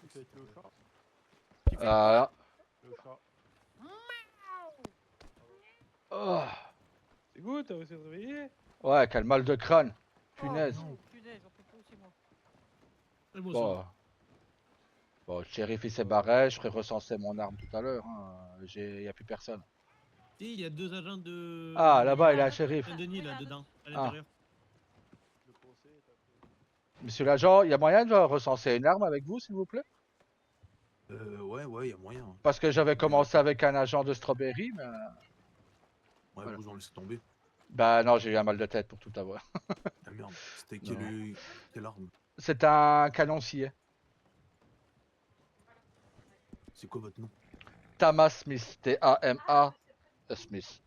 qui fait avec le chat. Ah, Le chat. oh. C'est good, t'as réussi à te réveiller? Ouais, quel mal de crâne. Oh, Punaise. non, punaise, j'en peux plus aussi moi. C'est bon, Bon. ça. Bon, le shérif il s'est barré, je ferai recenser mon arme tout à l'heure. Hein. Y a plus personne. Si, il y a 2 agents de. Ah, de là-bas, il y a un Ah, shérif. Saint-Denis, là, dedans, à Ah. l'intérieur. Le procès est après. Monsieur l'agent, il y a moyen de recenser une arme avec vous, s'il vous plaît? Ouais, y a moyen. Parce que j'avais commencé avec un agent de Strawberry, mais... Ouais, Voilà. vous en laissez tomber. Bah non, j'ai eu un mal de tête pour tout avoir. Ah merde, c'était Non. quelle arme? C'est un canoncier. C'est quoi votre nom? Thomas Smith, T-A-M-A Smith.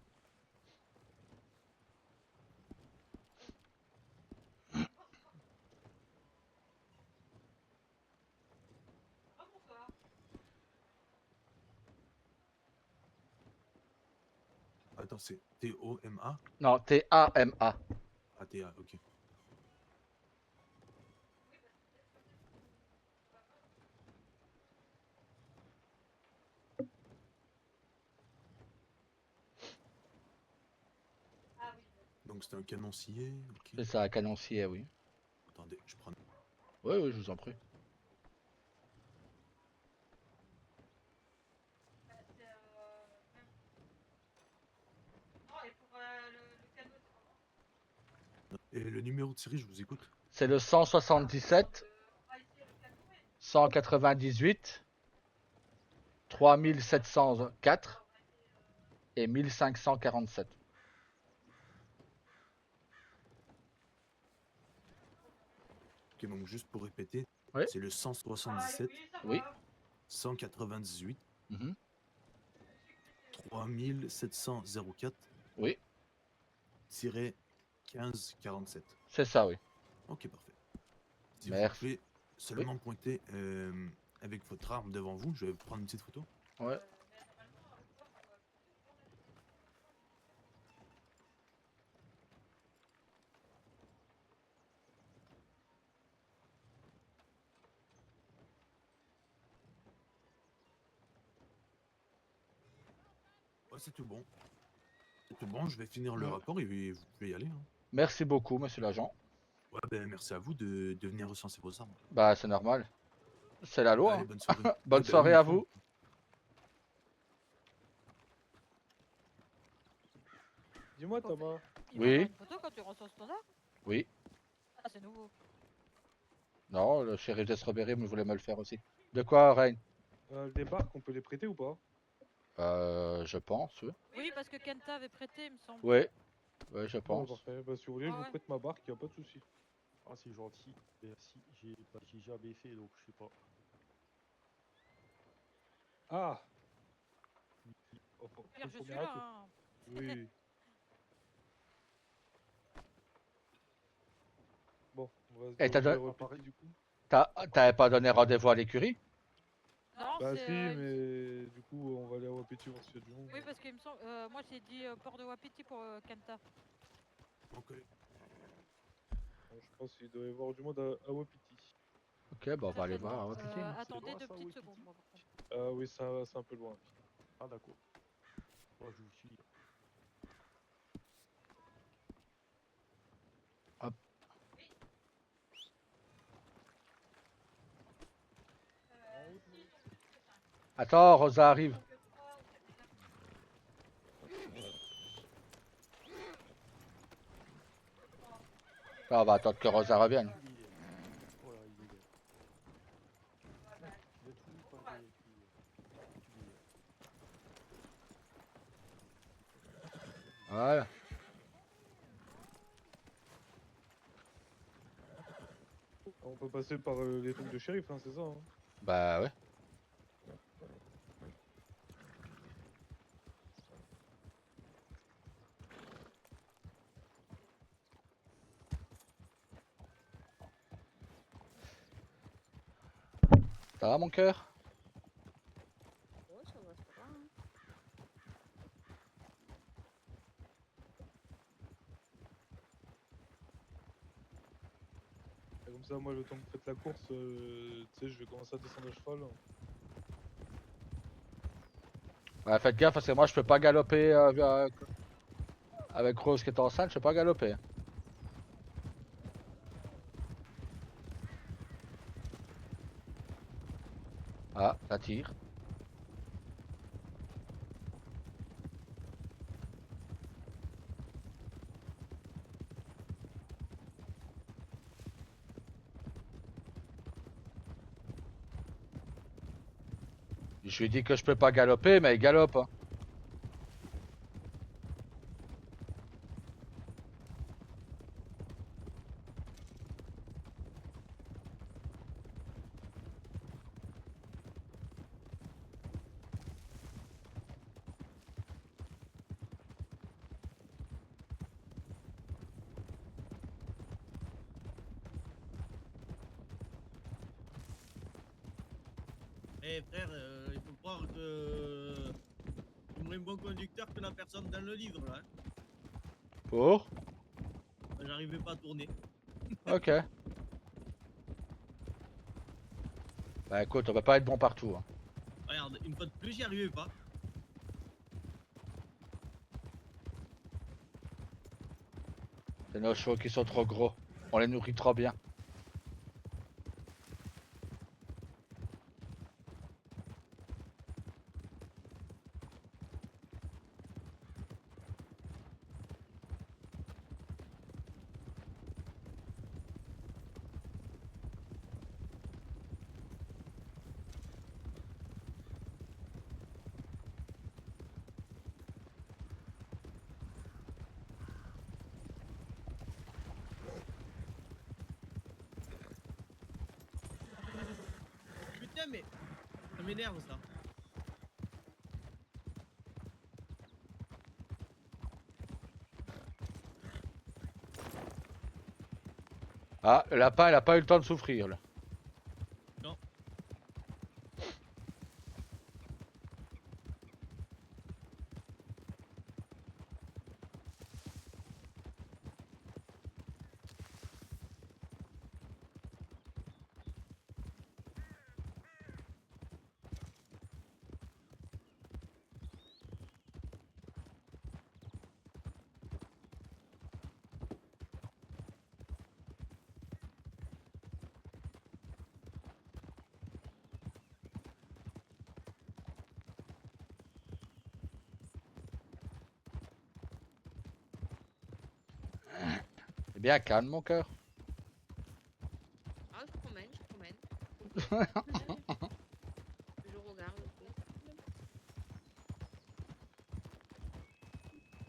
Attends, c'est T-O-M-A? Non, T-A-M-A. Ah, T-A, ok. Donc c'était un canoncier, ok. C'est ça, un canoncier, oui. Attendez, je prends... Oui, oui, je vous en prie. Et le numéro de série, je vous écoute. C'est le 177 198 3704 et 1547. Ok, donc juste pour répéter, Oui. c'est le 177 Oui. 198 Mhm. 3704 Oui, 1547. c'est ça, oui. Ok, parfait. Si Merci. vous pouvez seulement pointer avec votre arme devant vous, je vais prendre une petite photo. Ouais. Ouais, c'est tout bon. C'est tout bon, je vais finir le Ouais. rapport et vous pouvez y aller. Hein. Merci beaucoup, monsieur l'agent. Ouais, ben merci à vous de venir recenser vos armes. Bah, c'est normal. C'est la loi. Allez, Hein. bonne soirée. Bonne Ouais, ben soirée oui, à il faut. vous. Dis-moi, Thomas. Il Oui. va faire une photo quand tu recenses ton arme? Oui. Ah, c'est nouveau. Non, le shérif de Strawberry me voulait me le faire aussi. De quoi, Reine? Les barques, on peut les prêter ou pas? Je pense, oui. Oui, parce que Kenta avait prêté, il me semble. Oui, oui, je Bon, pense. parfait. Bah, si vous voulez, je Ah vous ouais. prête ma barque, y a pas de souci. Ah, c'est gentil. Merci. J'ai jamais fait, donc je sais pas. Ah! Oh, Pire, je suis premier là. atout. Hein. Oui. Bon, on va se Et t'as diriger don- au Wapiti du coup. T'avais pas donné rendez-vous à l'écurie? Non, Bah c'est. si, mais du coup, on va aller à Wapiti voir s'il y a du monde. Oui, parce qu'il me semble. Moi, j'ai dit port de Wapiti pour Kenta. Ok. Bon, je pense qu'il doit y avoir du monde à Wapiti. Ok, bah on va aller voir. Ouais, putain. Attendez loin, 2 ça, petites Wapiti secondes. Moi, par contre. Ah oui, c'est un peu loin. Ah, d'accord. Moi, je vous suis. Hop. Attends, Rosa arrive. Là, on va attendre que Rosa revienne. Il est là. Voilà, il est là. Vous êtes où, pas de filles? Tu es là. Voilà. On peut passer par les trucs de shérif, hein, c'est ça hein. Bah ouais. Ça va mon cœur? Ouais, ça va, ça va. Hein. Vous Comme ça, moi, le temps que vous faites la course, tu sais, je vais commencer à descendre à cheval. Ouais, faites gaffe parce que moi je peux pas galoper avec Rose qui est enceinte, je peux pas galoper. Ah, ça tire. Je lui dis que je peux pas galoper, mais il galope. Hein. Eh frère, il faut croire que. Tu es un bon conducteur que la personne dans le livre là. Hein. Pour J'arrivais pas à tourner. Ok. Bah écoute, on va pas être bon partout. Hein. Regarde, une fois de plus, j'y arrivais pas. C'est nos chevaux qui sont trop gros. On les nourrit trop bien. Putain, mais. Ça m'énerve ça. Ah, le lapin il a pas eu le temps de souffrir là. Non. C'est bien calme mon cœur. Ah, je promène, je promène. Je regarde autour.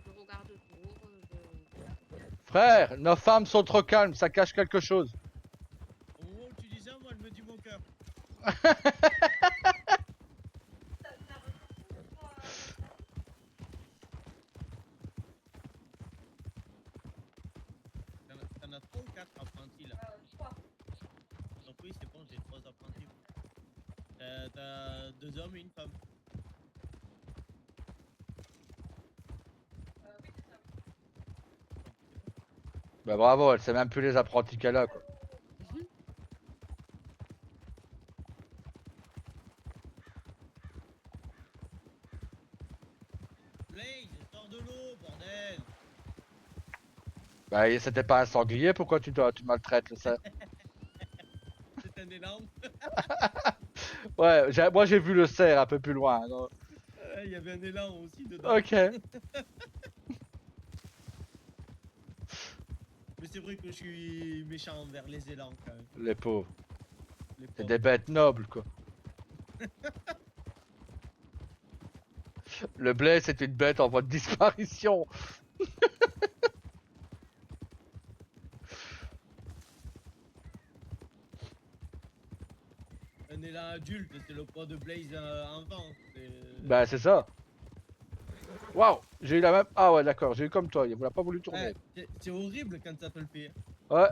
Je regarde autour. Frère, nos femmes sont trop calmes, ça cache quelque chose. Au moment où tu dis ça, moi, je me dis mon cœur. T'en as 3 ou 4 apprentis là. Donc oui, c'est bon, j'ai 3 apprentis. T'as 2 hommes et une femme. Bah bravo, elle sait même plus les apprentis qu'elle a quoi. Blaze, sors de l'eau, bordel. Bah c'était pas un sanglier, pourquoi tu maltraites le cerf? C'est un élan. Ouais, moi j'ai vu le cerf un peu plus loin. Donc... Il y avait un élan aussi dedans. Ok. Mais c'est vrai que je suis méchant envers les élans quand même. Les pauvres. Les C'est pauvres. des bêtes nobles quoi. Le blé c'est une bête en voie de disparition. Un élan adulte, c'est le poids de Blaze enfant. Bah c'est ça. Waouh, j'ai eu la même... Ah ouais d'accord, j'ai eu comme toi, il n'a pas voulu tourner. Ouais, c'est horrible quand ça te le fait. Ouais.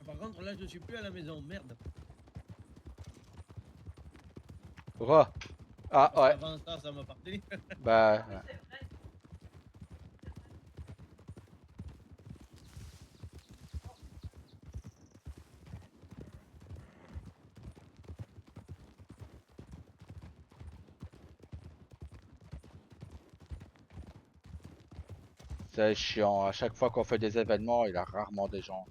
Par contre là je suis plus à la maison, merde. Re. Ah Parce ouais, qu'avant ça m'appartenait. bah... ouais. C'est chiant, à chaque fois qu'on fait des événements, il y a rarement des gens.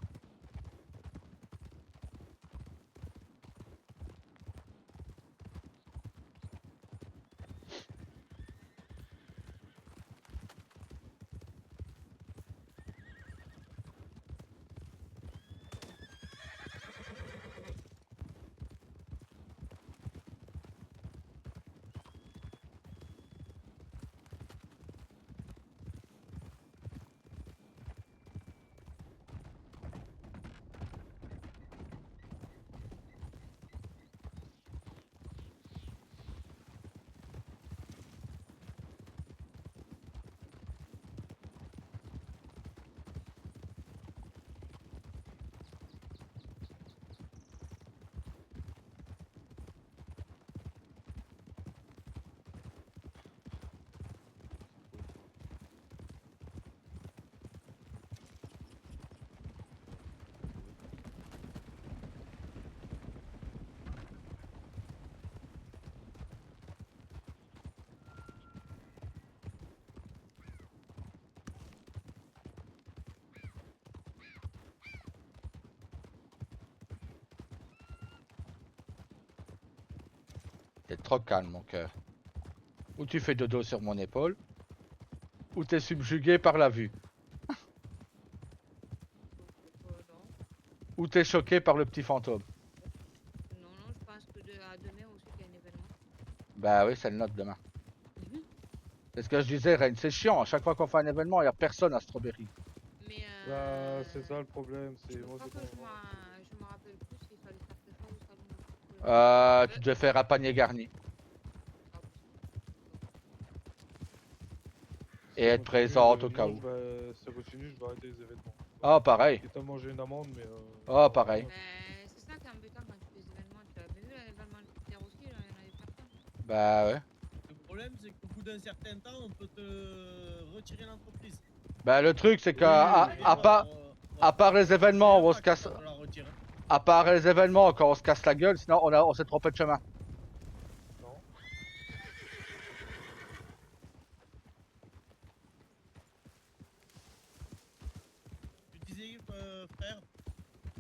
T'es trop calme, mon cœur. Ou tu fais dodo sur mon épaule, ou t'es subjugué par la vue, Non. ou t'es choqué par le petit fantôme. Non, je pense que à demain aussi, il y a un événement. Bah oui, c'est le note demain. Mhm. C'est ce que je disais, Reine, c'est chiant. À chaque fois qu'on fait un événement, il n'y a personne à Strawberry. Mais Bah, c'est ça le problème, je c'est moi crois j'ai que je me rappelle plus s'il fallait faire quelque chose au salon. Tu devais faire un panier garni. Et être présente au cas où. Ça continue, je vais arrêter les événements. Ah, pareil. Quitte à manger une amende, mais. Ah, pareil. Mais c'est ça qui est embêtant quand tu fais des événements. Tu avais vu l'événement de Twitter aussi, là, il y en avait personne. Bah ouais. Le problème, c'est qu'au bout d'un certain temps, on peut te retirer l'entreprise. Bah le truc, c'est Oui, qu'à mais à bon, part, à part les événements où on se casse. casse, à part les événements quand on se casse la gueule, sinon on s'est trompé de chemin. Non. Tu disais, frère,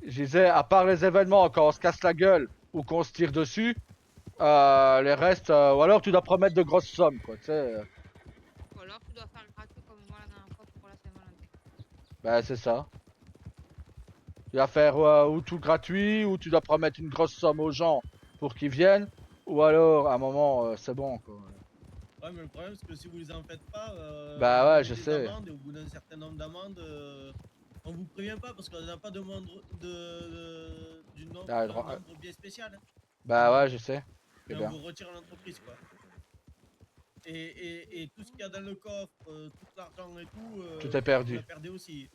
Je disais, à part les événements quand on se casse la gueule ou qu'on se tire dessus, les restes, ou alors tu dois promettre de grosses sommes, quoi, tu sais. Ou alors tu dois faire gratuit comme moi la dernière fois pour la Saint-Valentin. Bah c'est ça. Tu dois faire ou tout gratuit, ou tu dois promettre une grosse somme aux gens pour qu'ils viennent, ou alors à un moment c'est bon, quoi. ouais, mais le problème, c'est que si vous les en faites pas, Bah vous ouais, avez je des sais. amendes, et au bout d'un certain nombre d'amendes, on vous prévient pas parce qu'on n'a pas de moindre du nombre, Ah, d'un droit- nombre bien spécial. Hein. Bah ouais, je sais. Mais C'est on bien. vous retire l'entreprise, quoi. Et tout ce qu'il y a dans le coffre, tout l'argent et tout, Tout est vous perdu. la perdez aussi.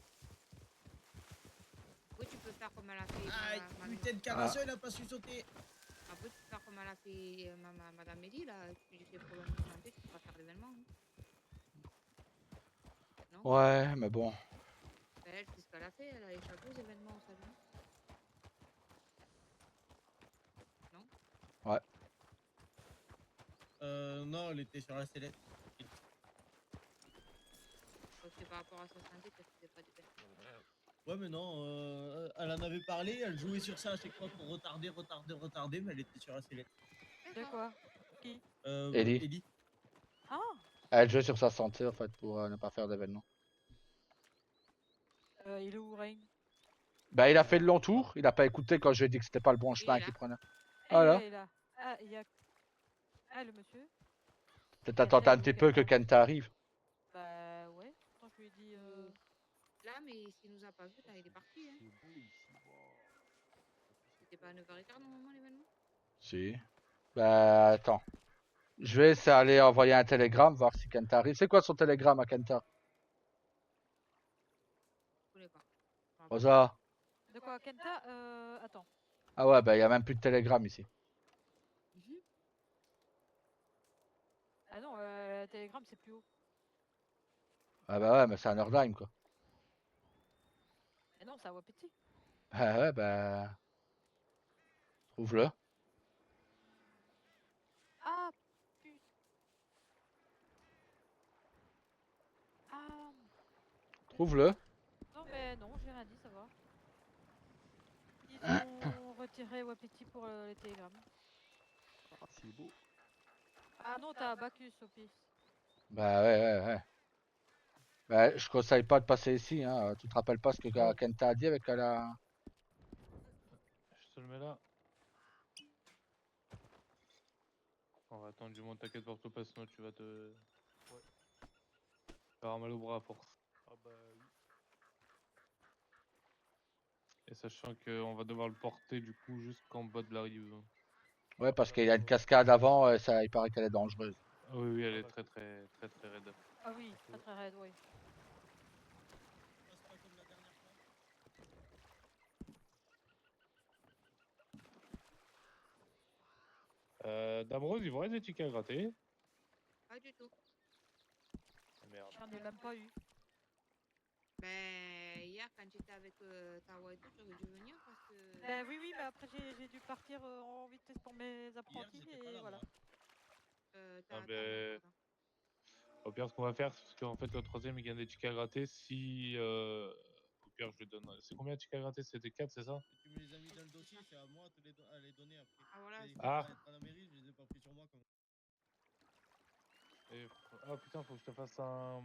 Oui, tu peux faire comme elle a fait. Aïe, Madame- putain de canasson, il a pas su sauter. Après, tu peux faire comme elle a fait Madame Mélie, là. Tu lui fais problème de santé, tu peux pas faire l'événement. Hein. Non Ouais, mais bon. Ben, elle, c'est ce qu'elle a fait. Elle a échappé aux événements au salon. Non Non, elle était sur la sellette. Donc, c'est par rapport à sa santé qu'elle faisait pas d'événement. Ouais, mais non, elle en avait parlé, elle jouait sur ça à chaque fois pour retarder, mais elle était sur la sellette. De quoi? Qui? Ellie. Ellie. Ah! Elle jouait sur sa santé en fait pour ne pas faire d'événement. Il est où, Rain? Bah il a fait le long tour, il a pas écouté quand je lui ai dit que c'était pas le bon chemin là. qu'il prenait. Ah, Voilà. il est là. Ah, il y a... Ah, le monsieur? Peut-être attendre un petit peu que Kenta arrive. Bah ouais, pourtant je lui ai dit... Là, mais s'il nous a pas vu, il est parti. Hein. C'était pas à 9h15 normalement l'événement? Si. Bah attends. Je vais essayer d'aller envoyer un télégramme, voir si Kenta arrive. C'est quoi son télégramme à Kenta? Je connais pas. Rosa. De quoi, Kenta? Attends. Ah ouais, bah il y a même plus de télégramme ici. Mhm. Ah non, Telegram c'est plus haut. Ah bah ouais, mais c'est un Nordheim quoi. Ah non, c'est à Wapiti. Ah ouais, bah. Trouve-le. Ah putain. Ah. Trouve-le. Non mais non, j'ai rien dit, ça va. Ils ont retiré Wapiti pour les télégrammes. Ah, c'est beau. Ah non, t'as Bacchus au pif. Bah ouais. Bah, je conseille pas de passer ici, hein. Tu te rappelles pas ce que Oh. Kenta a dit avec la. Je te le mets là. On va attendre du monde, t'inquiète pour tout, parce que sinon tu vas te. Ouais. Faire mal au bras à force. Ah bah oui. Et sachant qu'on va devoir le porter du coup jusqu'en bas de la rive. Ouais, parce Là, qu'il y a une cascade avant, ça, il paraît qu'elle est dangereuse. Ah oui, oui, elle Ah, est d'accord. très raide. Ah oui, Ok. très raide, oui. Passe pas comme la dernière fois. Dame Rose, il vous reste des tickets à gratter. Pas du tout. Ah, merde. J'en ai même pas eu. Ben, hier, quand j'étais avec Tawa et tout, j'aurais dû venir parce que. Oui, mais après j'ai dû partir en vitesse pour mes Hier, apprentis j'étais pas et là, voilà. moi. T'as Ah, moi, ben, pardon. au pire, ce qu'on va faire, c'est qu'en fait, le troisième, il gagne des tickets à gratter. Si. Au pire, je lui donne. C'est combien de tickets à gratter? C'était 4, c'est ça? Si tu me les as mis dans le dossier, c'est à moi à les donner après. Ah voilà, Les c'est 4 Ah. à être à la mairie, je les ai pas pris sur moi comme. Et... Ah putain, faut que je te fasse un.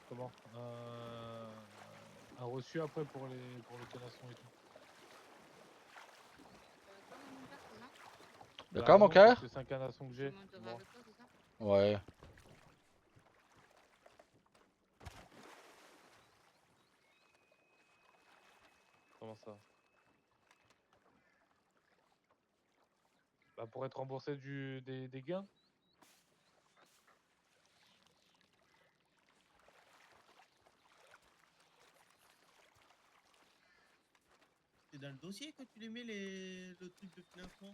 Comment? Un reçu après pour le canasson et tout. Toi, mon père, c'est ça? D'accord, mon Non, parce cœur? que c'est un canasson que Je j'ai. monterai Bon. avec toi, c'est ça? Ouais. Comment ça? Bah, pour être remboursé des gains? C'est dans le dossier que tu les mets le truc de financement?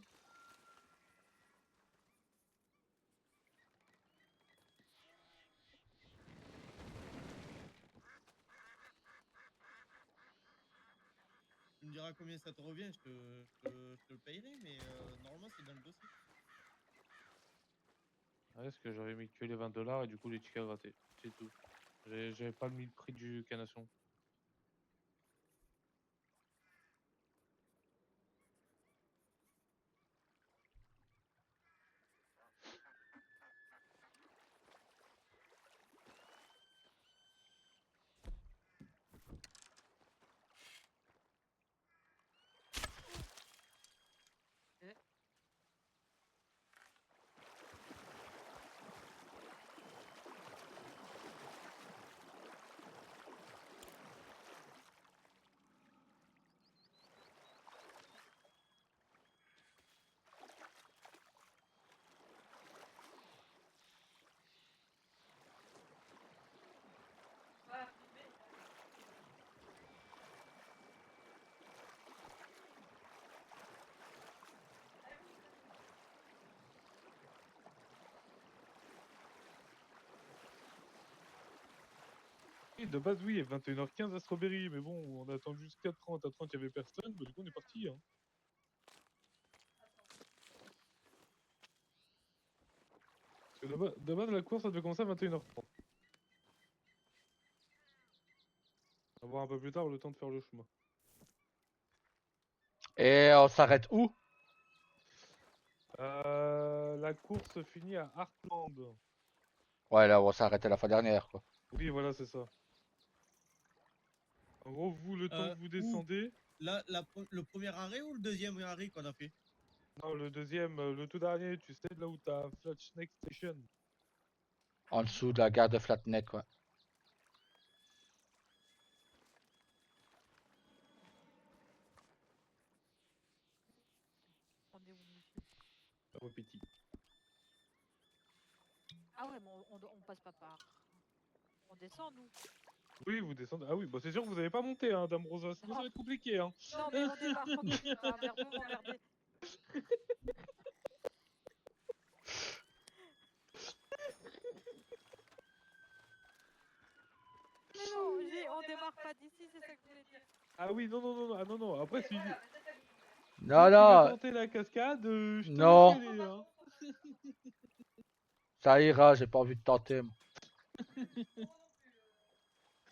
Tu me diras combien ça te revient, je te le payerai, mais normalement c'est dans le dossier. Ouais, parce que j'avais mis que les 20 $ et du coup les tickets à gratter. C'est tout. J'avais pas mis le prix du canasson. Et de base, oui, il est 21h15 à Strawberry, mais bon, on a attendu jusqu'à 30. À 30, il y avait personne, bah, du coup, on est parti. Hein. Parce que de base, la course, ça devait commencer à 21h30. On va voir un peu plus tard le temps de faire le chemin. Et on s'arrête où? La course finit à Heartland. Ouais, là, on s'est arrêté la fois dernière, quoi. Oui, voilà, c'est ça. En gros, vous, le temps que vous Où? descendez. Là, le premier arrêt ou le deuxième arrêt qu'on a fait? Non, le deuxième, le tout dernier, tu sais, là où t'as Flat Snake Station. En dessous de la gare de Flatneck, ouais. Rendez-vous ici. À Wapiti. Ah ouais, mais on passe pas par. On descend nous. Oui, vous descendez. Ah oui, bah c'est sûr que vous n'avez pas monté, hein, Dame Rosa. Sinon, ça va être compliqué, hein. Non mais on débarque, on va vers deux m'emmerder. démarre pas d'ici, c'est ça que je voulais dire. Ah oui, non, non, non, non, ah, non, non. Après, si tu Non, veux non, tenter la cascade, je te Non. laisse y aller, hein. ça ira, j'ai pas envie de tenter. Moi.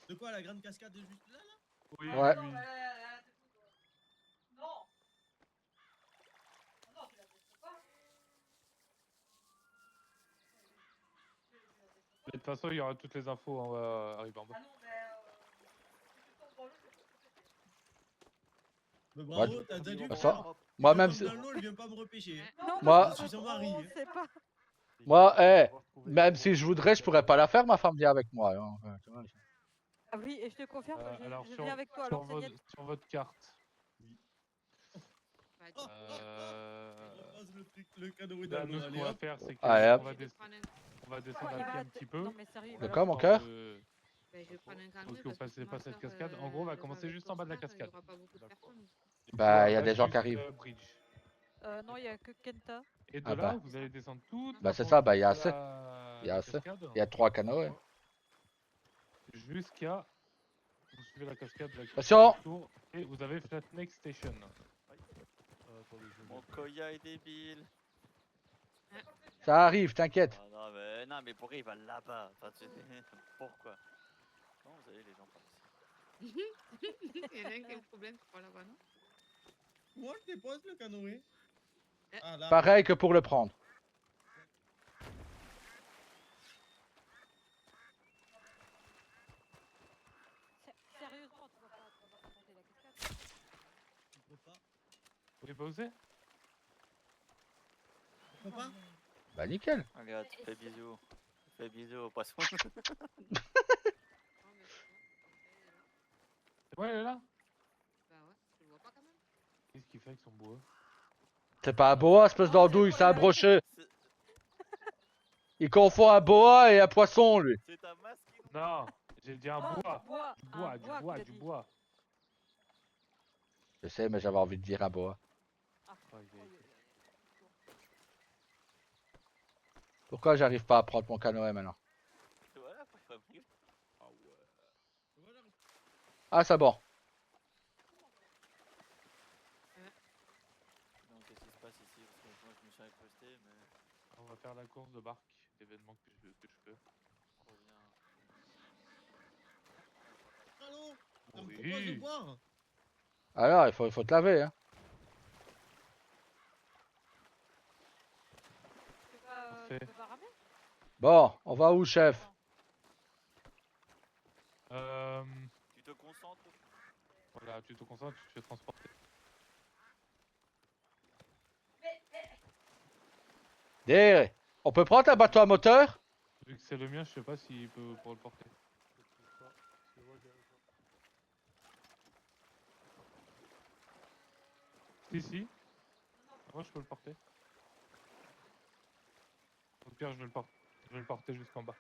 De quoi, la grande cascade juste là, là? Oui, Ouais. oui, oui. De toute façon, il y aura toutes les infos, on va arriver en bas. Mais bravo, t'as déjà dû Bah, le ça- faire. Moi, Je même tombe si... dans l'eau, elle vient pas me repêcher. Non, Moi- Je suis sur Marie. on sait pas. Moi, même si je voudrais, je pourrais pas la faire, ma femme vient avec moi. Hein. Ouais, tu vois, Ah oui, et je te confirme, Alors, je sur, viens avec toi, sur, alors c'est votre, net. sur votre carte, Bah, Oh, euh, On passe le truc, le cadeau est là, dans nous, l'eau, ce allez qu'on va hop. faire, c'est Allez, hop. qu'on va, je vais prendre un... on va descendre Ouais, à pied bah, un petit peu. Non, mais sérieux, il De va quoi, la mon faire. cœur Ben, je vais prendre un canoë Donc, vous parce que passez si pas ma cette sœur, cascade. En gros, on va elle commencer avec juste en bas de la Oscar, cascade. Il y aura pas beaucoup de personnes. Bah, il y a Là, des gens qui juste, arrivent. Bridge. Non, il y a que Kenta. Et de Ah là, bah. vous allez descendre toute Bah, la c'est pente ça, bah, il y a de assez. Il y a la assez. cascade Il y a 3 canoës. jusqu'à... Vous suivez la cascade là, qui Attention. fait autour, et vous avez Flat Neck Station. Attendez, je Mon Koya est débile. Ça arrive, t'inquiète. Ah non mais pourquoi il va là-bas? Enfin, pourquoi? Non, vous savez, les gens par ici. Il y en a un qui a un problème, je crois, là-bas, non? Moi, je dépose le canoë. Ah là. Pareil que pour le prendre. Sérieusement, tu vas pas tenter la cascade. Tu peux pas? Vous voulez pas oser? Tu peux pas? Bah, nickel. Regarde, fais bisous. Fais bisous au poisson. Oh, mais c'est bon. C'est bon, elle est là? Bah ouais, je le vois pas quand même. Qu'est-ce qu'il fait avec son bois? C'est pas un boa, espèce d'andouille, c'est un brochet. Il confond un boa et un poisson, lui. C'est ta masque qui nous... Non, j'ai dit un bois. Bois, Du bois, un du bois bois, qu'il a du dit. bois. Je sais, mais j'avais envie de dire un boa. Ah, Oh, il est- Pourquoi j'arrive pas à prendre mon canoë maintenant? Voilà, faut pas me... Voilà. Ah, c'est bon. Donc, qu'est-ce qui se passe ici? Parce que moi, je me suis incrusté, mais On va faire la course de barque, l'événement que je fais. on revient. Allô? Ça me Oui. propose de boire? Alors, il faut te laver, hein. Parfait. Tu peux pas ramer? Bon, on va où, chef? Tu te concentres? Voilà, tu te concentres, tu te fais transporter. Des... On peut prendre un bateau à moteur? Vu que c'est le mien, je sais pas s'il peut pour le porter. Si, si. Moi, je peux le porter. Au pire, je vais le porter. Je vais le porter jusqu'en bas.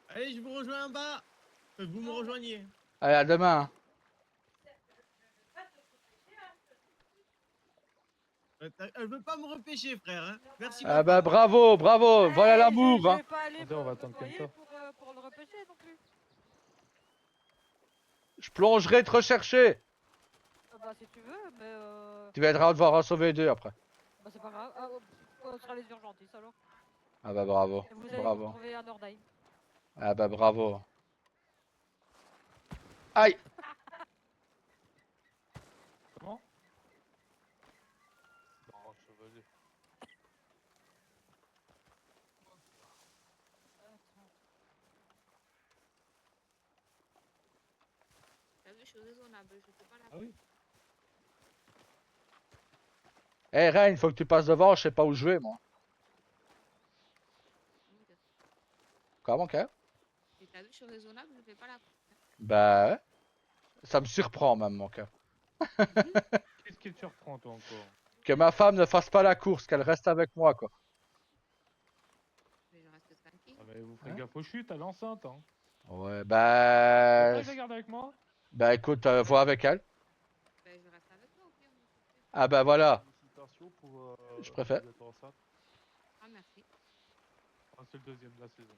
Allez, je vous rejoins en bas. Vous me rejoignez. Allez, à demain. Hein. Elle veut pas me repêcher, frère. Hein. Merci Ah beaucoup. bah bravo, bravo, voilà Eh, l'amour, je hein. vais pas aller Attendez, on va me attendre noyer Kenta. pour le repêcher non plus. Je plongerai te rechercher. Ah bah si tu veux, mais Tu vas devoir en sauver 2 après. bah c'est pas grave. Ah, on sera les urgentistes alors. Ah bah bravo, Et vous allez vous bravo. retrouver à Nordheim. Ah bah bravo. Aïe. Comment? Non, chevalier. T'as vu, je suis raisonnable, je peux pas la... Ah oui? Eh Reine, faut que tu passes devant, je sais pas où je vais moi. Comment, ok? Et t'as vu, je suis raisonnable, je fais pas la... Bah ouais. Ça me surprend même mon cœur. Qu'est-ce qui te surprend, toi, encore? Que ma femme ne fasse pas la course, qu'elle reste avec moi quoi. Mais je reste tranquille. Ah, mais vous ferez Hein? gaffe aux chutes, elle est enceinte, hein. Ouais Vous bah... pouvez la garder avec moi? Bah écoute, vois avec elle. Ben, je reste avec toi au pire. Ah bah voilà. Félicitations pour. Je préfère. vous êtes enceinte. Ah, merci. Enfin, c'est le deuxième de la saison.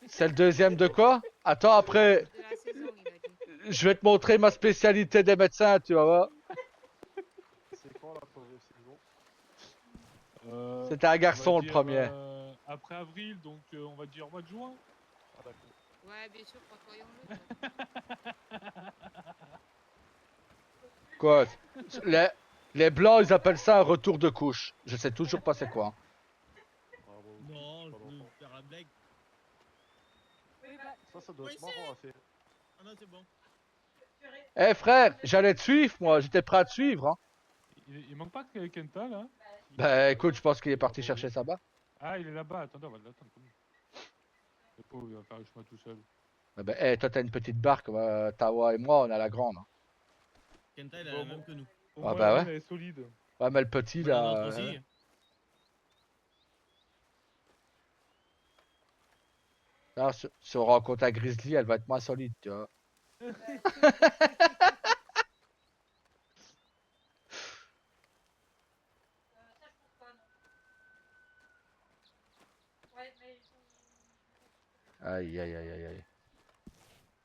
C'est le deuxième de quoi? Attends, après, De la saison, il a dit. je vais te montrer ma spécialité des médecins, tu vas voir. C'est quand la première saison? C'était un On va garçon le dire, premier. après avril, donc on va dire mois de juin. Ah d'accord. Ouais, bien sûr, croyons-le. Quoi? Les, les blancs, ils appellent ça un retour de couche. Je sais toujours pas c'est quoi. Ah, moi aussi, Non, pas je veux longtemps. faire la blague. Oui, bah, Ça doit Oui, être marrant à faire. Ah non, c'est bon. Eh frère, j'allais te suivre moi, j'étais prêt à te suivre. Hein. Il manque pas que Kenta là. Bah écoute, je pense qu'il est parti chercher sa barre. Ah, il est là-bas. Attendez, on va l'attendre. Comme... Le pauvre, il va faire le chemin tout seul. Bah, eh, toi t'as une petite barque, Tawa et moi on a la grande. Hein. Kenta, il a Bon, la bon. même que nous. Au Ah moins, bah la ouais. mienne, elle est solide. Ouais mais le petit Bah, la là... nôtre aussi. Là, si on rencontre un grizzly, elle va être moins solide, tu vois. Aïe aïe aïe aïe aïe.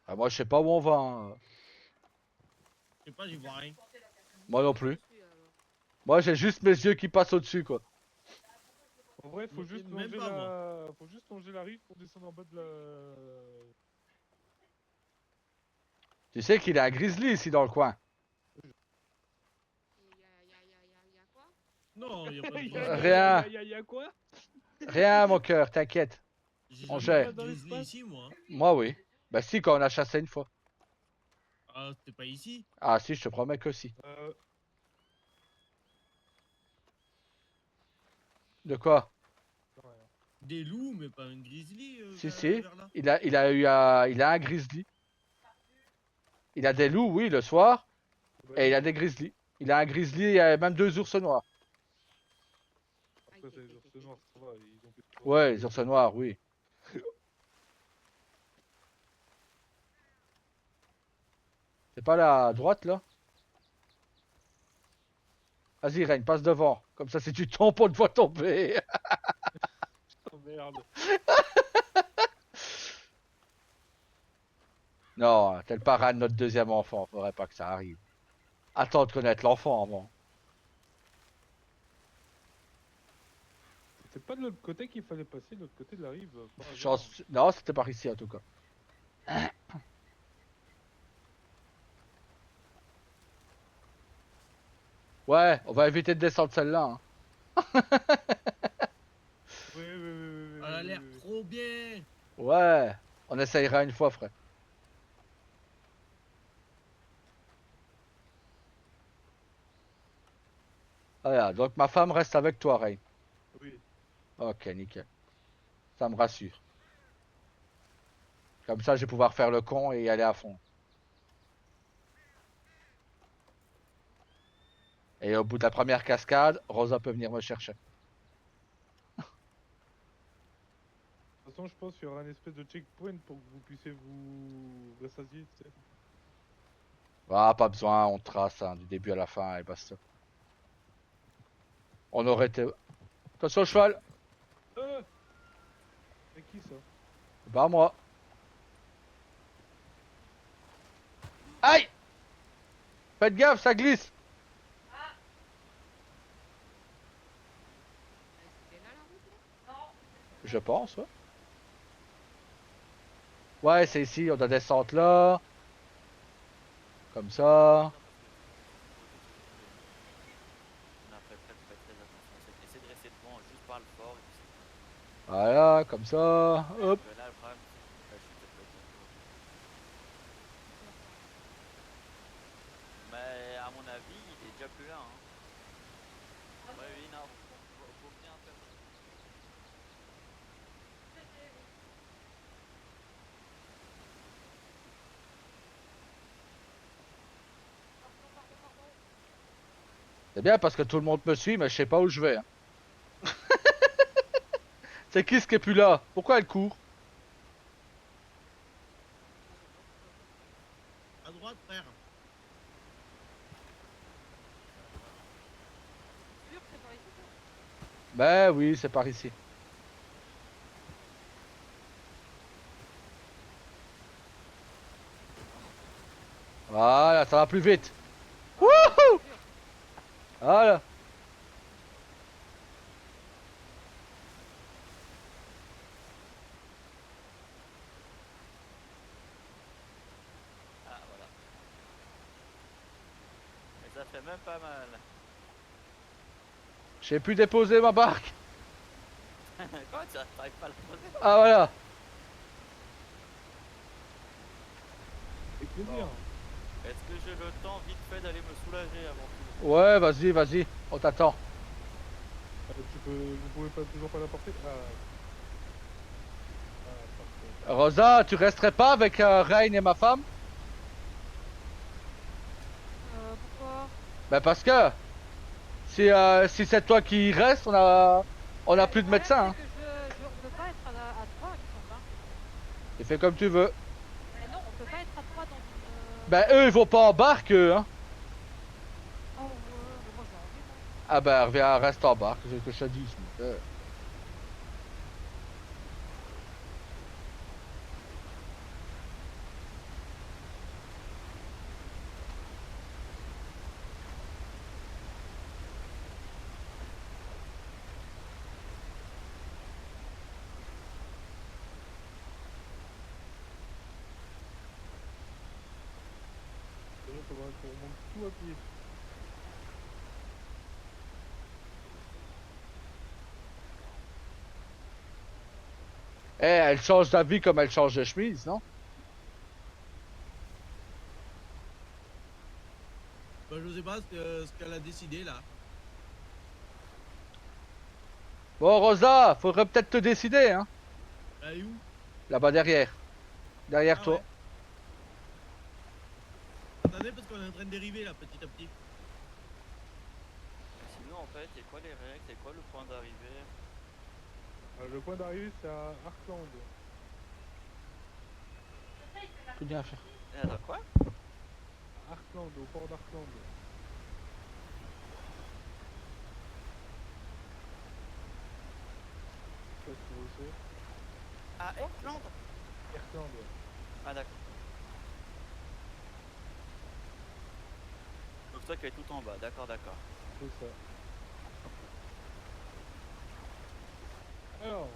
Ah, moi je sais pas où on va. Hein. Je sais pas, j'y vois rien. Moi non plus. Dessus, alors. Moi j'ai juste mes yeux qui passent au-dessus quoi. En vrai, faut Mais- juste même longer pas, la... Faut juste longer la rive pour descendre en bas de la... Tu sais qu'il y a un grizzly ici dans le coin. Et y a quoi? Non, y a pas de Y grizzly. a- y a- Rien. y a quoi? Rien mon cœur, t'inquiète. J'ai On jamais gère. vu de grizzly ici, moi. Moi oui. Bah si quand on a chassé une fois. Ah, c'était pas ici. Ah si, je te promets que si. De quoi? Des loups, mais pas un grizzly. Si vers- si. vers là. Il a un grizzly. Il a des loups, oui, le soir. Et il a des grizzlies. Il a un grizzly et même 2 ours noirs. Après, c'est les ours noirs, ça va. Ils ont fait... Ouais, les ours noirs, oui. C'est pas la droite là? Vas-y Reine, passe devant. Comme ça si tu tombes, on te voit tomber. Oh merde. Non, t'es le parrain de notre deuxième enfant. Faudrait pas que ça arrive. Attends de connaître l'enfant avant. C'était pas de l'autre côté qu'il fallait passer, de l'autre côté de la rive. par hasard. Chance... Non, c'était par ici en tout cas. Ouais, on va éviter de descendre celle-là. Hein. Oui, oui, oui, oui, oui, Elle a oui, l'air oui. trop bien. Ouais, on essayera une fois, frère. Voilà, donc ma femme reste avec toi, Reine. Oui. Ok, nickel. Ça me rassure. Comme ça, je vais pouvoir faire le con et y aller à fond. Et au bout de la première cascade, Rosa peut venir me chercher. De toute façon, je pense qu'il y aura un espèce de checkpoint pour que vous puissiez vous rassasier, tu sais. Ah, pas besoin, on trace hein, du début à la fin et basta. On aurait été... Attention au cheval. C'est qui ça? Bah moi. Aïe! Faites gaffe, ça glisse. C'est bien là la route là? Je pense, ouais. Ouais, c'est ici, on doit descendre là. Comme ça. On a après, faites très attention. Essayez de rester devant, juste par le fort. Et puis c'est tout. Voilà, comme ça. Hop. Là, le problème, c'est que je suis peut-être pas bien. Mais à mon avis, il est déjà plus là. Hein. Ouais, oui, non. Faut bien faire. C'est bien parce que tout le monde me suit, mais je sais pas où je vais. Hein. C'est qui ce qui est plus là? Pourquoi elle court? À droite, frère. sûr que c'est par ici, ça Ben oui, c'est par ici. Voilà, ça va plus vite. Wouhou! Voilà. Ah, voilà. Et ça fait même pas mal. J'ai pu déposer ma barque. Quoi, ça t'arrives pas à le poser? Ah voilà. Avec plaisir. Est-ce que j'ai le temps vite fait d'aller me soulager avant tout? Ouais, vas-y, vas-y. On t'attend. Vous pouvez pas toujours pas la porter? Ah. Ah, parfait. Rosa, tu resterais pas avec Reine et ma femme? Pourquoi? Ben parce que si c'est toi qui reste, on a plus de Le problème, médecins. Hein. c'est que on peut pas être à 3, il me semble. Hein. Tu fais comme tu veux. Mais non, on peut pas être à 3 dans une. Ben eux, ils vont pas en barque, eux. Hein. Oh, ouais, mais moi j'ai envie, moi. Ah ben reviens, reste en barque, c'est ce que je te dis. C'est bon, ça va, on remonte tout à pied. Eh, elle change d'avis comme elle change de chemise, non? Bah, je sais pas ce qu'elle a décidé là. Bon, Rosa, faudrait peut-être te décider, hein? Elle est où? Là-bas derrière. Derrière Ah toi. ouais. Attendez, parce qu'on est en train de dériver là, petit à petit. Sinon, en fait, c'est quoi les règles? C'est quoi le point d'arrivée? Le point d'arrivée, c'est à Arkland. Tout bien faire. Et attends, quoi? Arkland, au port d'Arkland. Je sais pas si vous le savez. Ah, Irlande? Arkland, ouais. Ah, d'accord. Donc, toi qui est tout en bas, d'accord, d'accord. C'est ça. Alors.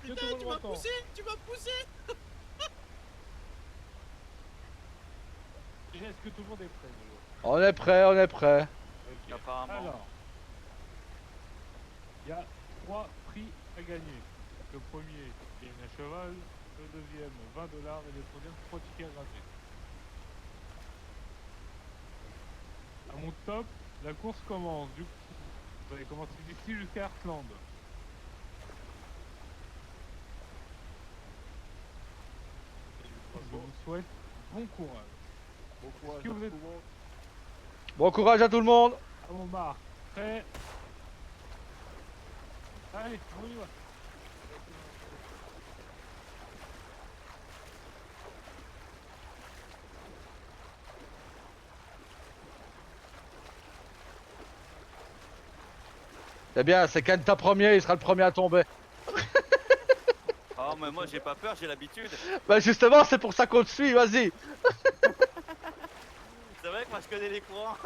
Est-ce que tout Putain, le monde tu m'as m'entend? poussé! Tu m'as poussé! Déjà, est-ce que tout le monde est prêt déjà? On est prêt, on est prêt. Ok. Apparemment. Alors, il y a 3 prix à gagner. Le premier, gagne un cheval. Le deuxième, 20 $. Et le troisième, 3 tickets gratuits. À mon top, la course commence. Du coup, vous allez commencer d'ici jusqu'à Heartland. Je vous souhaite bon courage. Bon courage Est-ce que à vous êtes tout le monde. Bon courage à tout le monde. à mon marque? Prêt? Allez, on y va. C'est bien, c'est Kenta premier, il sera le premier à tomber. Oh, mais moi, j'ai pas peur, j'ai l'habitude. Bah justement, c'est pour ça qu'on te suit, vas-y. C'est vrai que moi, je connais les courants.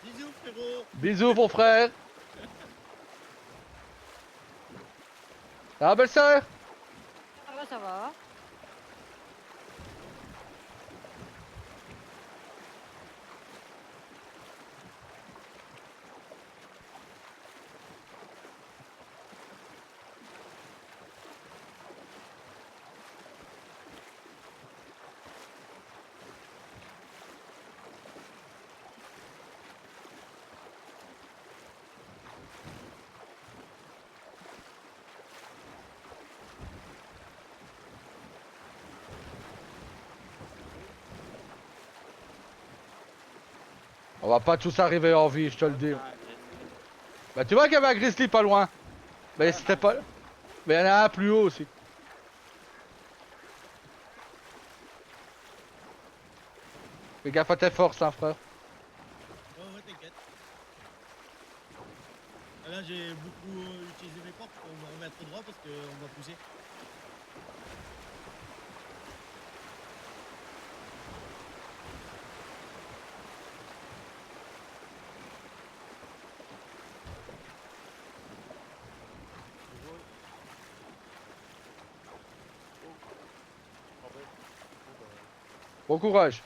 Bisous, frérot! Bisous, mon frère. Ça va, belle-sœur? Ça va, ça va. On va pas tous arriver en vie, je te le dis. Ah, j'ai- Bah tu vois qu'il y avait un grizzly pas loin. Mais c'était pas... Mais il y en a un plus haut aussi. Fais gaffe à tes forces, hein, frère. Ouais, t'inquiète. Là, j'ai beaucoup utilisé mes forces pour me remettre droit parce qu'on va pousser. Ah ouais. Bon, bah, Bon courage.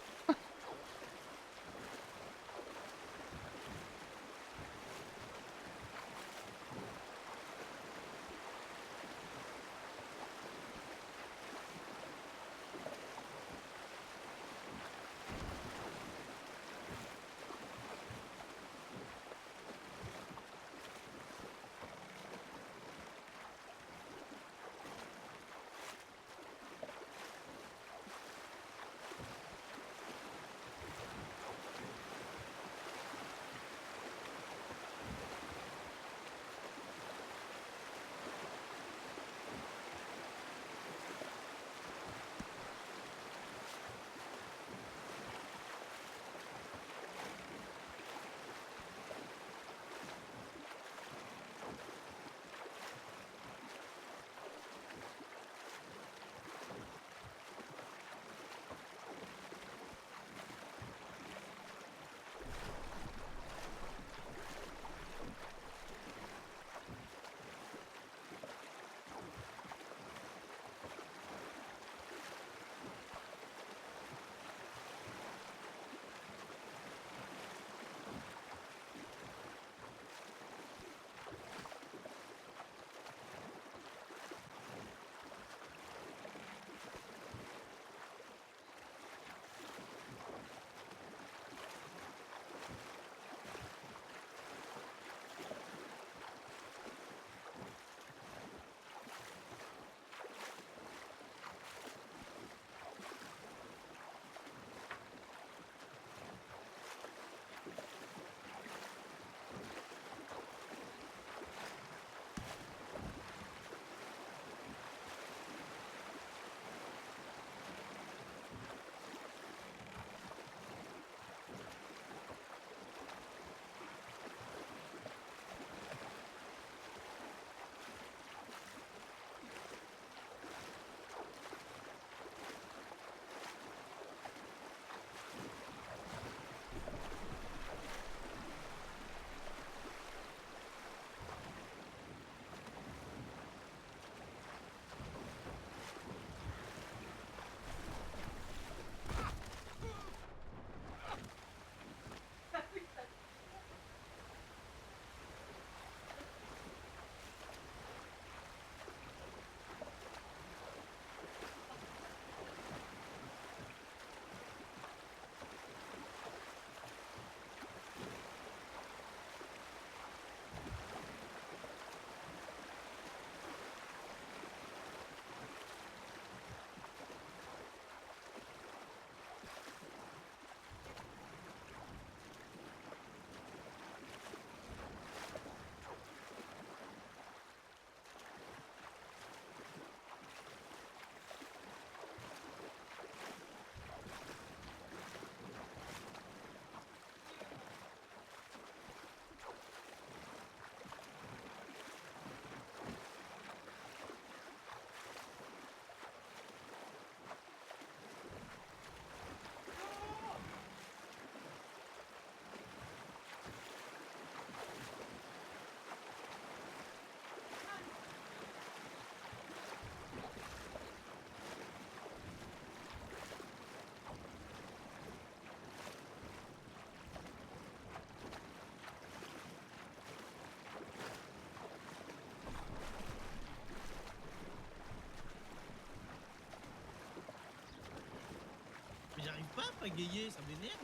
Mais j'arrive pas à pagayer, ça m'énerve.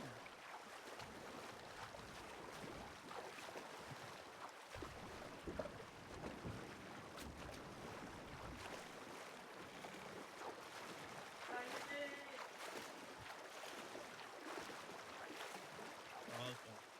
Ah, attends.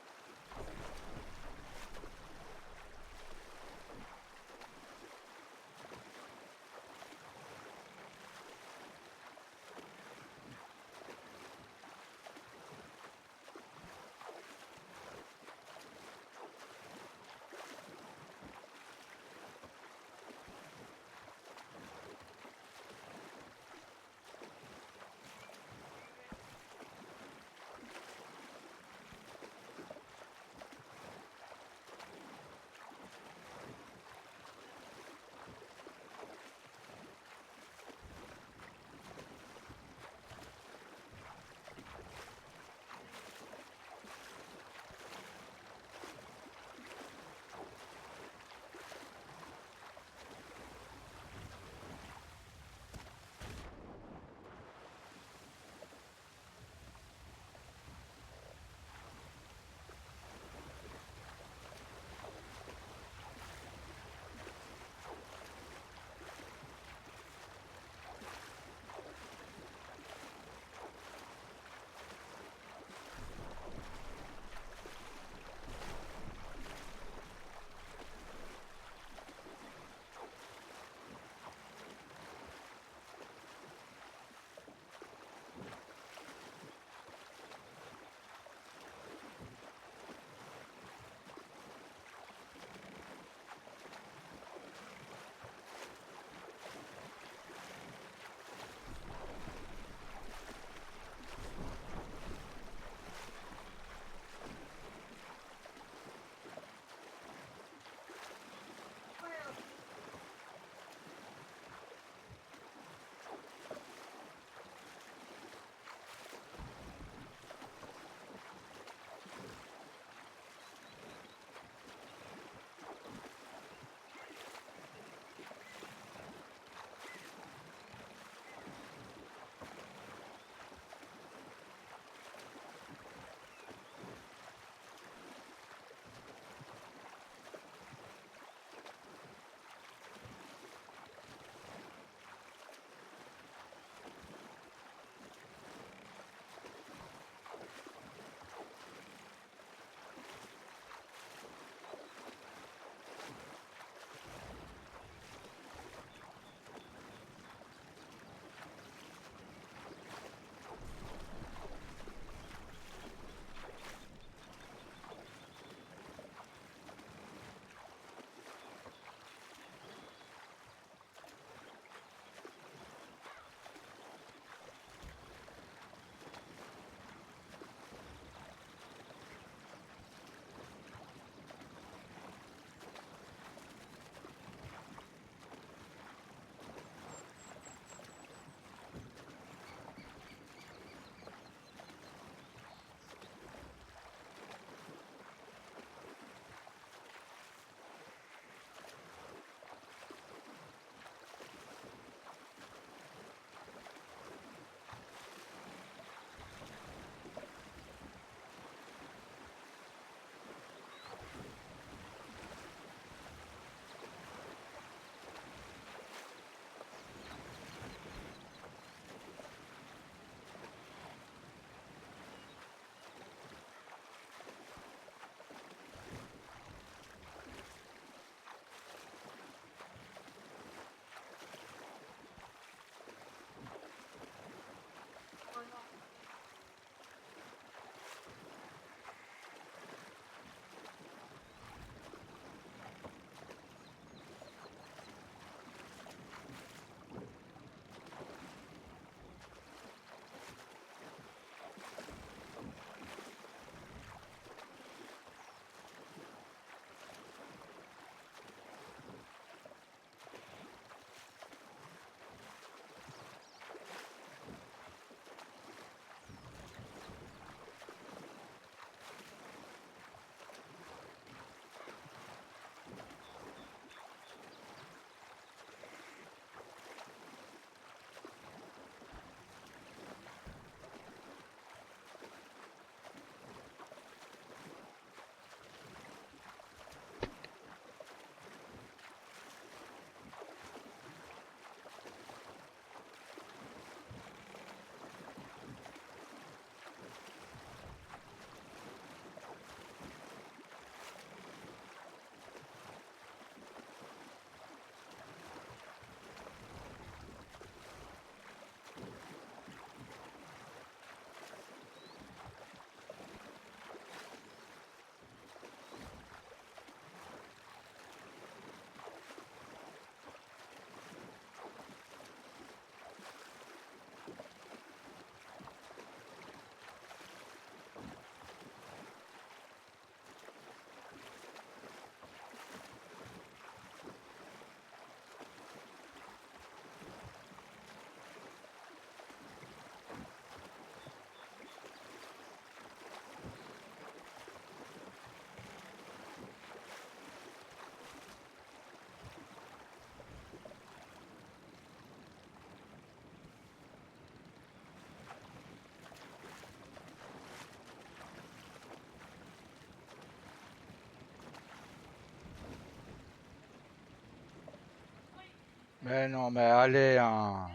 Mais non, mais allez, hein.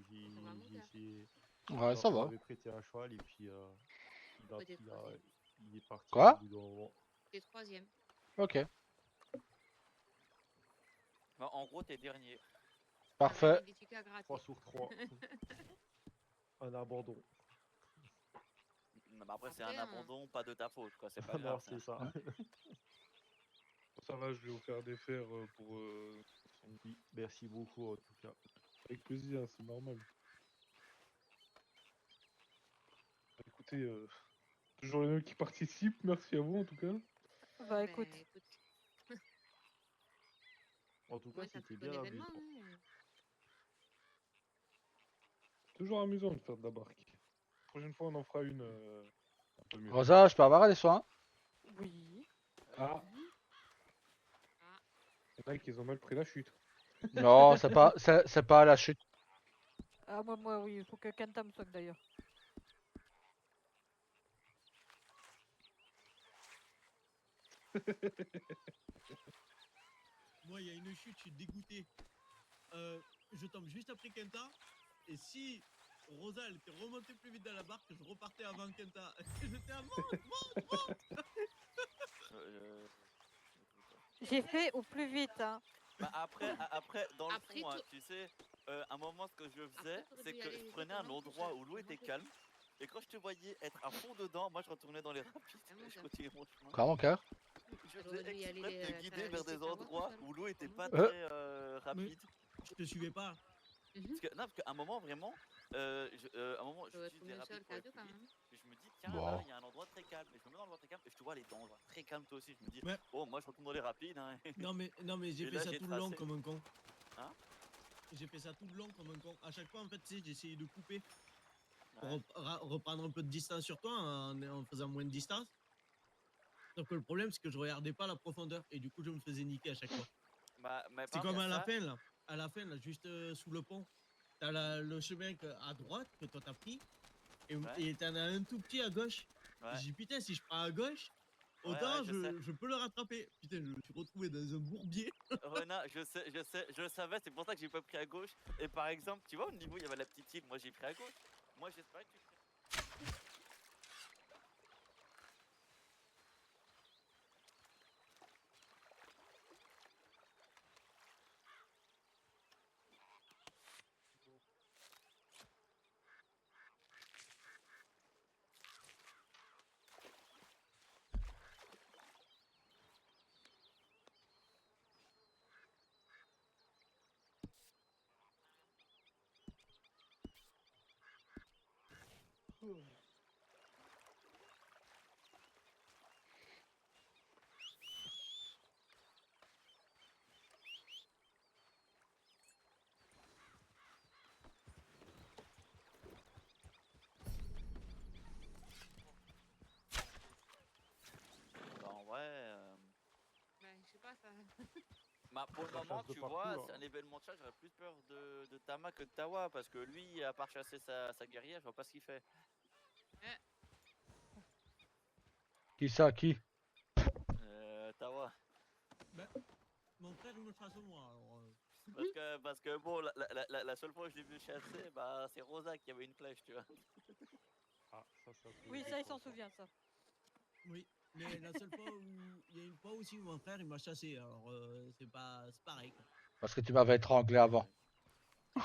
j'ai Ça va, mon gars. essayé. Ouais, ça va. J'avais prêté un cheval et puis Ouais, t'es troisième. il est parti Quoi au bout d'un moment. T'es troisième. Ok, Bah, en gros, t'es dernier. parfait. Avec des tickets à gratter. 3 sur 3. Un abandon. Mais après, c'est un Après, abandon, pas de ta faute, quoi. C'est pas Non, grave. c'est ça. Ça va, je vais vous faire des fers pour. Oui, merci beaucoup en tout cas. Avec plaisir, c'est normal. Écoutez, toujours les mêmes qui participent, merci à vous en tout cas. Bah écoute, En tout cas, ouais, ça c'était fait bon bien événement. amusant. Hein. Toujours amusant de faire de la barque. Prochaine fois, on en fera une un peu mieux. Rosa, je peux avoir des soins? oui. Ah, il y en a qui ont mal pris la chute. Non, c'est pas à la chute. Ah moi oui, il faut que Kenta me soigne d'ailleurs. Moi, il y a une chute, je suis dégoûté. Je tombe juste après Kenta. Et si Rosa, elle était remontée plus vite dans la barque, je repartais avant Kenta. J'étais à monte. J'ai fait au plus vite, hein. Bah après, dans le Après, fond, hein, tu- tu sais, un moment, ce que je faisais, t'aurais c'est dû y que aller je prenais un directement tout endroit seul, où l'eau était remonter. calme, et quand je te voyais être à fond dedans, moi je retournais dans les rapides, Ah, mon je gars. continuais mon chemin. Quoi, mon cœur? Je T'aurais faisais dû y aller exprès de te t'as guider vers laissé des ta voix tout endroits seul, où l'eau était pas remonter. très rapide. Je te suivais pas. Parce qu'à un moment, vraiment, à un moment, T'aurais j'utilise tourné des seul rapides pour aller cadeau plus quand vite, même. et je me dis, tiens, Bon. là, il y a un endroit très calme, et je me mets dans l'endroit très calme, et je te vois aller dans l'endroit très calme toi aussi, je me dis, Ouais. oh, moi je retourne dans les rapides, hein. Non mais j'ai Et fait là, ça j'ai tout le long tracé. comme un con. Hein? J'ai fait ça tout le long comme un con. À chaque fois, en fait, tu sais, j'essayais de couper pour Ouais. reprendre un peu de distance sur toi en faisant moins de distance. Donc le problème, c'est que je regardais pas la profondeur et du coup, je me faisais niquer à chaque fois. Mais C'est par comme contre, à il y a la ça. fin, là. À la fin, là, juste sous le pont. T'as le chemin à droite que toi t'as pris Ouais. et t'en as un tout petit à gauche. Ouais. J'ai dit, putain, si je prends à gauche, Ouais, autant ouais, je sais. je peux le rattraper. Putain, je me suis retrouvé dans un bourbier. Renat, je le savais, c'est pour ça que j'ai pas pris à gauche. Et par exemple, tu vois, au niveau, il y avait la petite île, moi j'ai pris à gauche. Moi j'espérais que tu prennes. Bah, en vrai. Ben, je sais pas, ça. Bah, pour le Ça moment, chasse de tu partout, vois, hein. c'est un événement de chat, j'aurais plus peur de Tama que de Tawa. Parce que lui, à part chasser sa guerrière, je vois pas ce qu'il fait. Qui ça? Qui? Tawa. Mon frère, il me chasse moi. Alors, Parce que bon, la seule fois que je l'ai vu chasser, bah, c'est Rosa qui avait une flèche, tu vois. Ah, ça peut Oui, être ça il s'en sympa. souvient ça. oui, mais la seule fois où il y a une fois aussi où mon frère il m'a chassé. Alors c'est pareil. Quoi. Parce que tu m'avais étranglé avant.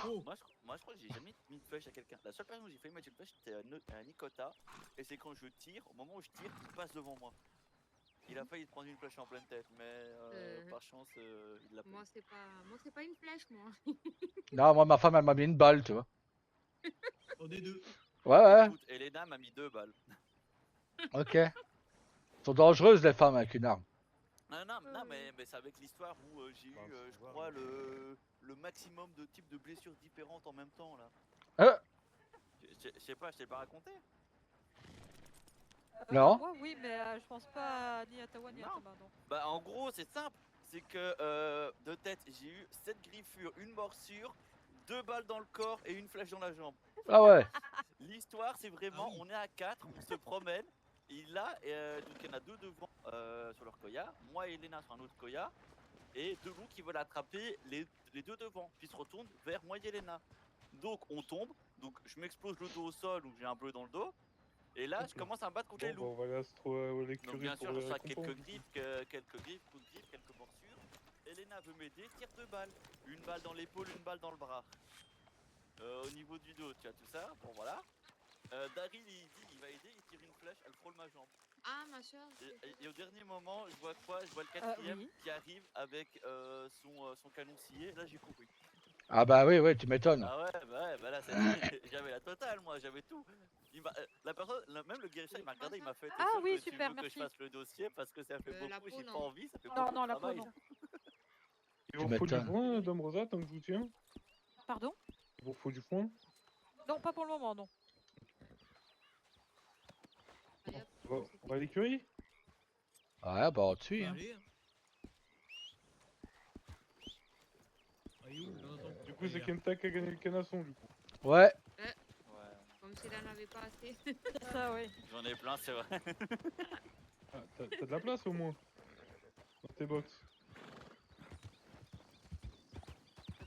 Oh, Moi, je crois que j'ai jamais mis une flèche à quelqu'un. La seule personne où j'ai failli mettre une flèche, c'était à Nikota. Et c'est quand je tire, au moment où je tire, il passe devant moi. Il a failli prendre une flèche en pleine tête, mais par chance, il l'a pas Moi, eu. c'est pas une flèche, moi. Non, moi, ma femme, elle m'a mis une balle, tu vois. on est deux. Ouais, ouais, Écoute, Elena m'a mis 2 balles. ok. Elles sont dangereuses, les femmes, avec une arme. Non, mais c'est avec l'histoire où j'ai eu, Bah, je c'est crois, vrai, le maximum de types de blessures différentes en même temps, là. Je sais pas, je t'ai pas raconté. Non. Moi oui, mais je pense pas ni à Tawa ni à Non. Tama, non. Bah, en gros, c'est simple. C'est que de tête, j'ai eu 7 griffures, une morsure, 2 balles dans le corps et une flèche dans la jambe. Ah ouais. L'histoire, c'est vraiment, Ah oui. on est à 4, on se promène. Et là, donc il y en a 2 devant sur leur koya. Moi et Elena sur un autre koya. Et 2 loups qui veulent attraper les 2 devant. Puis se retournent vers moi et Elena. Donc on tombe, donc je m'explose le dos au sol, donc j'ai un bleu dans le dos. Et là, je commence à me battre contre les Bon, bah, loups. on va l'astro à Donc l'écurie bien pour sûr, je les reçois récompenses. quelques griffes, coups de griffe, quelques morsures. Elena veut m'aider, tire 2 balles. Une balle dans l'épaule, une balle dans le bras. Au niveau du dos, tu as tout ça, bon voilà. Daryl, il dit, il va aider, il tire une flèche, elle frôle ma jambe. Ah, ma soeur. Et au dernier moment, je vois quoi? Je vois le quatrième oui. qui arrive avec son canon scié. Là, j'ai couru. Ah bah oui, oui, tu m'étonnes. Ah ouais, bah là, j'avais la totale, moi, j'avais tout. La personne, même le guérisseur, il m'a regardé, il m'a fait. T'es Ah sûr oui, que tu super, veux que je merci. fasse le dossier parce que ça fait La beaucoup, peau, j'ai non. pas envie, ça fait Non, beaucoup non, de la peau, travail. non. Il vous faut du m'étonnes. foin, Dame Rosa, tant que je vous tiens? Pardon? Il vous faut du foin? Non, pas pour le moment, non. Allez, hop, On va à l'écurie? Ouais, bah on te suit. Hein. Allez. Ah, il est où, Jonathan? Du coup, c'est Kenta qui a gagné le canasson, du coup. Ouais, Ouais, comme s'il en avait pas assez. C'est ça, oui. j'en ai plein, c'est vrai. Ah, t'as de la place au moins dans tes box.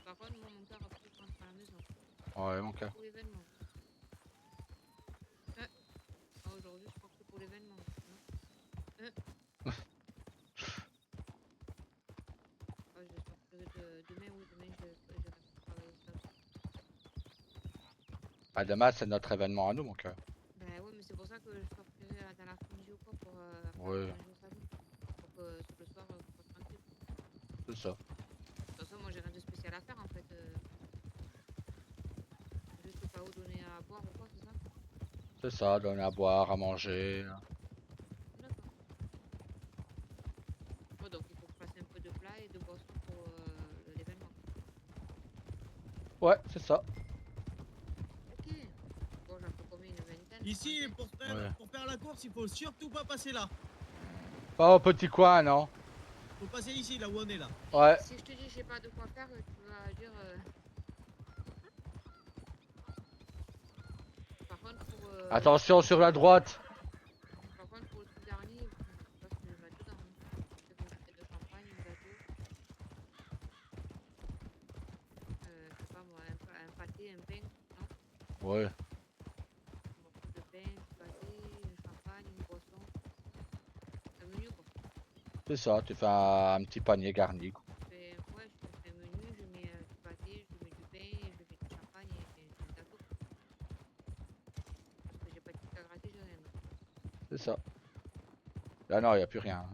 Par contre, moi, mon père a pris contre à la maison. ouais, mon cœur. Pour l'événement. Ah, aujourd'hui, je crois que c'est pour l'événement. J'espère que demain, oui, demain, je vais travailler ça. Ah, demain, c'est notre événement à nous, mon cœur. Bah ouais, mais c'est pour ça que je sortirai dans l'après-midi ou quoi pour Ouais. manger au salon. Pour que sur le soir, on soit tranquille. C'est ça. De toute façon, moi, j'ai rien de spécial à faire en fait. Juste au cas où donner à boire ou quoi, c'est ça? C'est ça, donner à boire, à manger. D'accord. Ouais, donc il faut que je fasse un peu de plat et de boisson pour l'événement. Ouais, c'est ça. Ok. Bon, j'en fais combien, une vingtaine? Ici, trentaine? pour faire la course, il faut surtout pas passer là. Pas au petit coin, non. Faut passer ici, là où on est là. Ouais. Si je te dis j'ai pas de quoi faire, tu vas dire. Par contre, pour. Attention sur la droite. Par contre, pour le tout dernier, je sais pas ce que je vais mettre dedans. Hein. Je fais une bouteille de champagne, un gâteau. Je sais pas moi, un pâté, un pain, non? Ouais. Un morceau de pain, du pâté, un champagne, une boisson. Un menu quoi. C'est ça, tu fais un petit panier garni. Quoi. Ouais, je fais un menu, je mets du pâté, je mets du pain, je mets du champagne et un gâteau. Parce que j'ai pas de truc à gratter, j'ai rien. C'est ça. Là, non, il n'y a plus rien.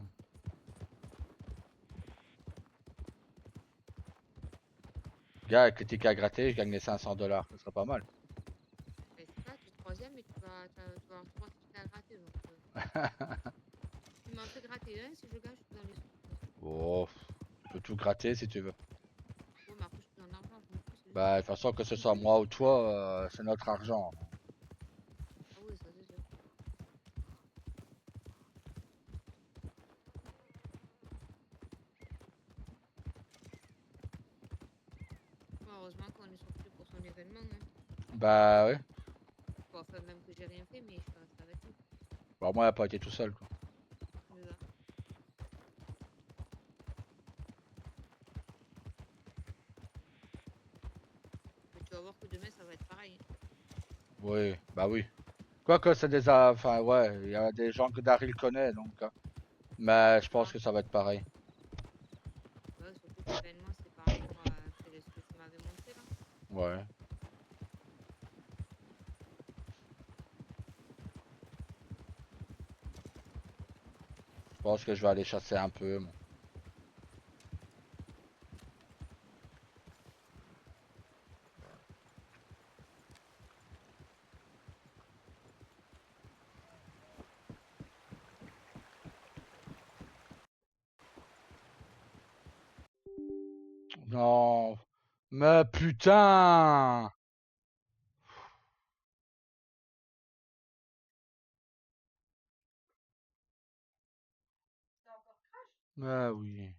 Gars, avec les tickets à gratter, je gagne les $500. Ça serait pas mal. Et c'est ça, tu es troisième et tu vas avoir 3 tickets à gratter. Donc, tu m'en fais gratter un, si je gagne, je te donne les sous. Oh, tu peux tout gratter si tu veux. Bon, mais après, je te donne l'argent, je m'en fous. Bah, de toute façon, que ce soit moi ou toi, c'est notre argent. Ah oui, ça c'est sûr. Bon, heureusement qu'on est sorti pour son événement. Hein. Bah, ouais. Bon, enfin, même que j'ai rien fait, mais je suis restée avec lui. Bah, moi, il a pas été tout seul, quoi. C'est ça. Mais tu vas voir que demain, ça va être pareil. Oui, bah oui. Quoique, c'est des... Enfin, ouais, il y a des gens que Daryl connaît, donc... Mais je pense que ça va être pareil. Ouais, surtout que l'événement, c'est par rapport à ce que tu m'avais montré, là. Ouais. Je pense que je vais aller chasser un peu. Moi. Non. Mais putain! Ah oui.